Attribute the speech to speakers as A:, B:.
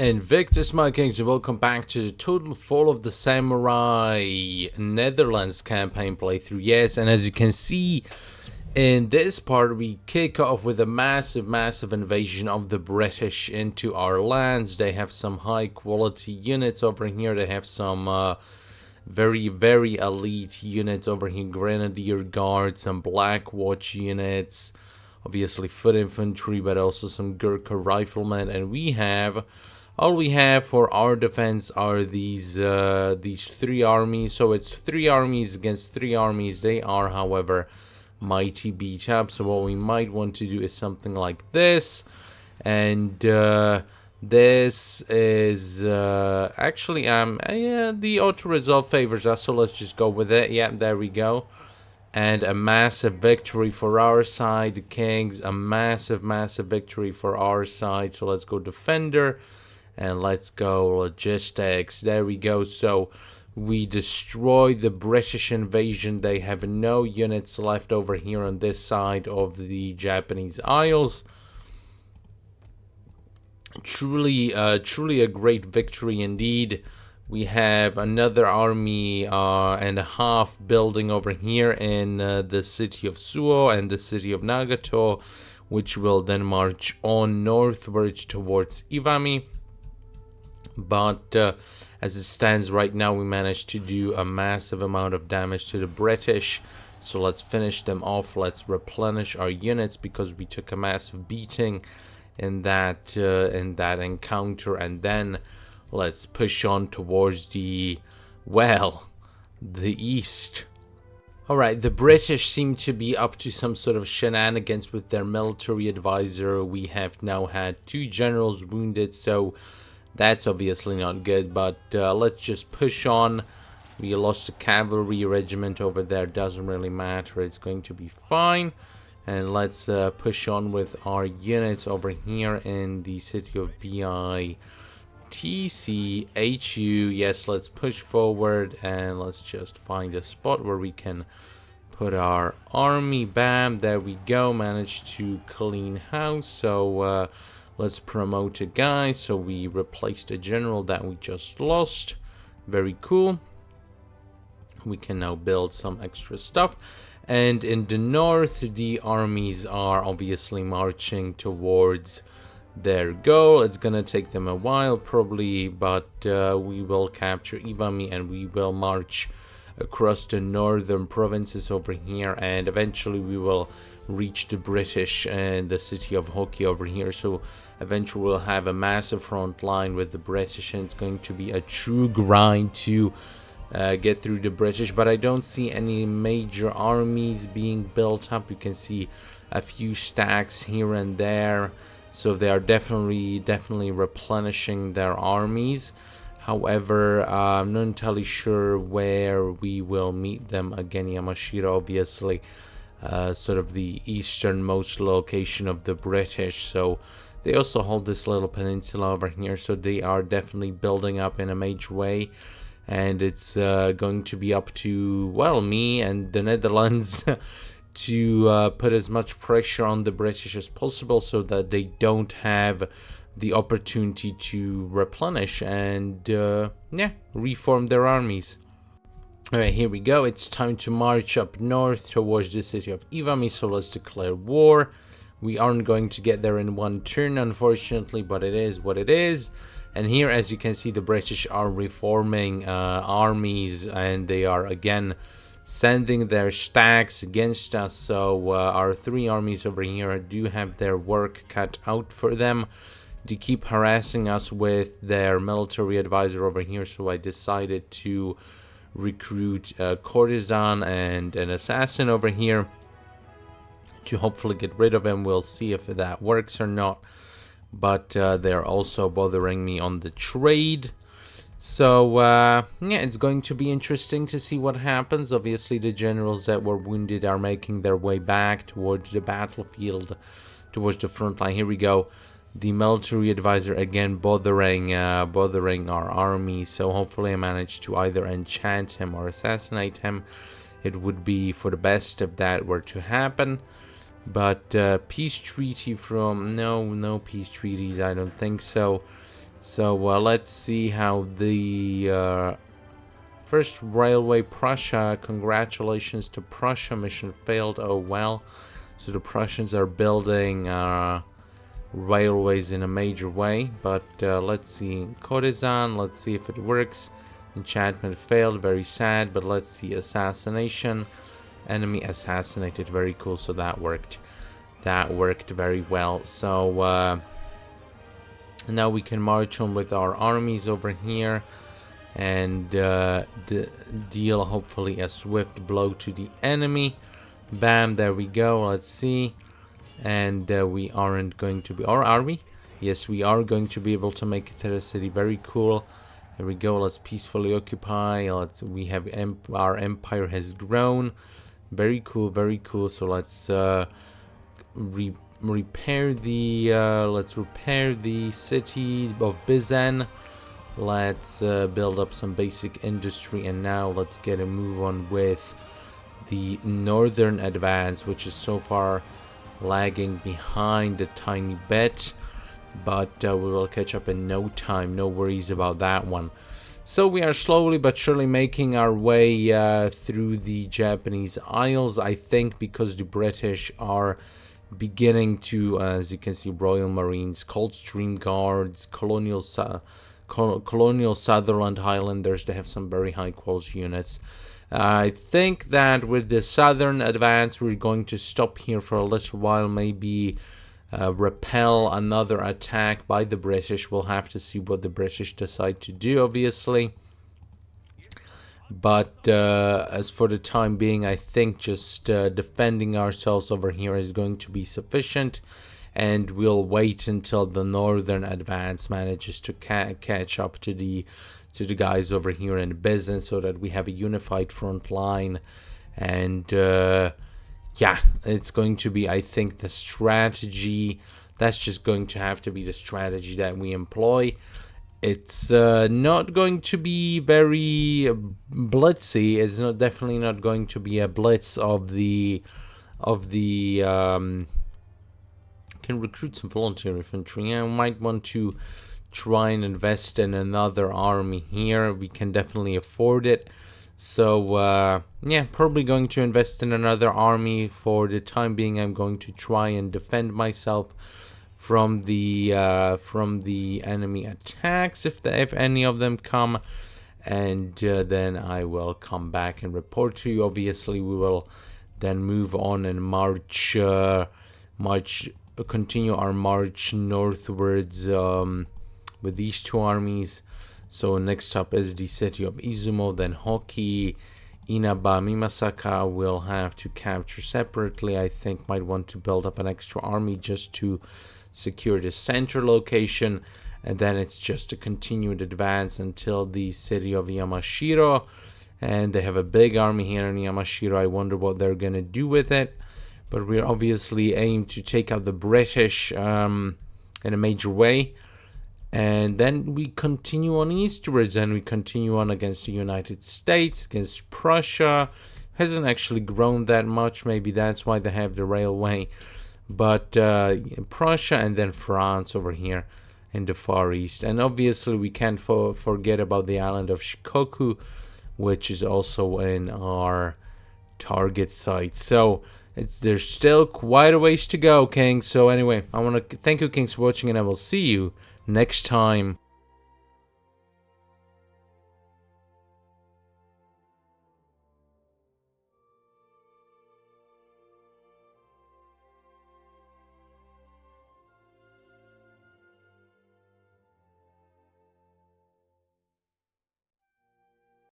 A: Invictus, my kings, and welcome back to the Total Fall of the Samurai Netherlands campaign playthrough. Yes, and as you can see, in this part, we kick off with a massive invasion of the British into our lands. They have some high-quality units over here. They have some very elite units over here. Grenadier Guards, some Black Watch units, obviously foot infantry, but also some Gurkha riflemen, and all we have for our defense are these three armies. So it's 3 armies against 3 armies. They are, however, mighty beat up. So what we might want to do is something like this, and this is actually yeah, the auto resolve favors us. So let's just go with it. Yeah, there we go. And a massive victory for our side, Kings. A massive victory for our side. So let's go defender. And let's go logistics. There we go. So we destroy the British invasion. They have no units left over here on this side of the Japanese Isles. Truly a great victory indeed. We have another army and a half building over here in the city of Suo and the city of Nagato, which will then march on northwards towards Iwami. But as it stands right now, we managed to do a massive amount of damage to the British. So let's finish them off. Let's replenish our units because we took a massive beating in that encounter. And then let's push on towards the east. Alright, the British seem to be up to some sort of shenanigans with their military advisor. We have now had 2 generals wounded, so that's obviously not good, but let's just push on. We lost a cavalry regiment over there. Doesn't really matter. It's going to be fine. And let's push on with our units over here in the city of BITCHU. Yes, let's push forward and let's just find a spot where we can put our army. Bam, there we go. Managed to clean house. So let's promote a guy. So we replaced a general that we just lost. Very cool. We can now build some extra stuff. And in the north, the armies are obviously marching towards their goal. It's gonna take them a while probably, but we will capture Iwami and we will march across the northern provinces over here, and eventually we will reach the British and the city of Hoki over here. So eventually we'll have a massive front line with the British, and it's going to be a true grind to get through the British. But I don't see any major armies being built up. You can see a few stacks here and there, so they are definitely replenishing their armies. However, I'm not entirely sure where we will meet them again. Yamashiro, obviously, sort of the easternmost location of the British. So they also hold this little peninsula over here. So they are definitely building up in a major way. And it's going to be up to, well, me and the Netherlands to put as much pressure on the British as possible so that they don't have the opportunity to replenish and reform their armies. Alright, here we go. It's time to march up north towards the city of Iwami, so let's declare war. We aren't going to get there in one turn, unfortunately, but it is what it is. And here, as you can see, the British are reforming armies, and they are again sending their stacks against us. So our 3 armies over here do have their work cut out for them to keep harassing us with their military advisor over here. So I decided to recruit a courtesan and an assassin over here to hopefully get rid of him. We'll see if that works or not. But they're also bothering me on the trade. So yeah, it's going to be interesting to see what happens. Obviously, the generals that were wounded are making their way back towards the battlefield, towards the front line. Here we go. The military advisor again bothering our army. So hopefully I manage to either enchant him or assassinate him. It would be for the best if that were to happen. But peace treaty from... No peace treaties, I don't think so. So let's see how the first railway Prussia. Congratulations to Prussia. Mission failed. Oh well. So the Prussians are building railways in a major way. But let's see. Courtesan. Let's see if it works. Enchantment failed. Very sad. But let's see. Assassination. Enemy assassinated. Very cool. So that worked. That worked very well. So now we can march on with our armies over here and deal hopefully a swift blow to the enemy. Bam, there we go. Let's see. And we aren't going to be, or are we? Yes, we are going to be able to make it to the city. Very cool. There we go. Let's peacefully occupy. We have our empire has grown. Very cool, very cool. So let's repair the city of Bizen. Let's build up some basic industry, and now let's get a move on with the northern advance, which is so far lagging behind a tiny bit, but we will catch up in no time. No worries about that one. So we are slowly but surely making our way through the Japanese Isles, I think, because the British are beginning to, as you can see, Royal Marines, Coldstream Guards, Colonial Sutherland Highlanders. They have some very high quality units. I think that with the southern advance, we're going to stop here for a little while, maybe repel another attack by the British. We'll have to see what the British decide to do, obviously. But as for the time being, I think just defending ourselves over here is going to be sufficient, and we'll wait until the northern advance manages to catch up to the guys over here in business, so that we have a unified front line. And yeah, it's going to be, I think, the strategy. That's just going to have to be the strategy that we employ. It's not going to be very blitzy. It's definitely not going to be a blitz of the can recruit some volunteer infantry. I might want to try and invest in another army here. We can definitely afford it. So yeah, probably going to invest in another army. For the time being, I'm going to try and defend myself from the enemy attacks, if any of them come, and then I will come back and report to you. Obviously, we will then move on and continue our march northwards with these two armies. So next up is the city of Izumo, then Hoki, Inaba, Mimasaka will have to capture separately. I think might want to build up an extra army just to secure the center location, and then it's just a continued advance until the city of Yamashiro. And they have a big army here in Yamashiro. I wonder what they're gonna do with it, but we're obviously aiming to take out the British in a major way. And then we continue on eastwards, and we continue on against the United States, against Prussia. Hasn't actually grown that much. Maybe that's why they have the railway. But Prussia, and then France over here in the Far East. And obviously we can't forget about the island of Shikoku, which is also in our target site. So there's still quite a ways to go, King. So anyway, I want to thank you, Kings, for watching, and I will see you next time.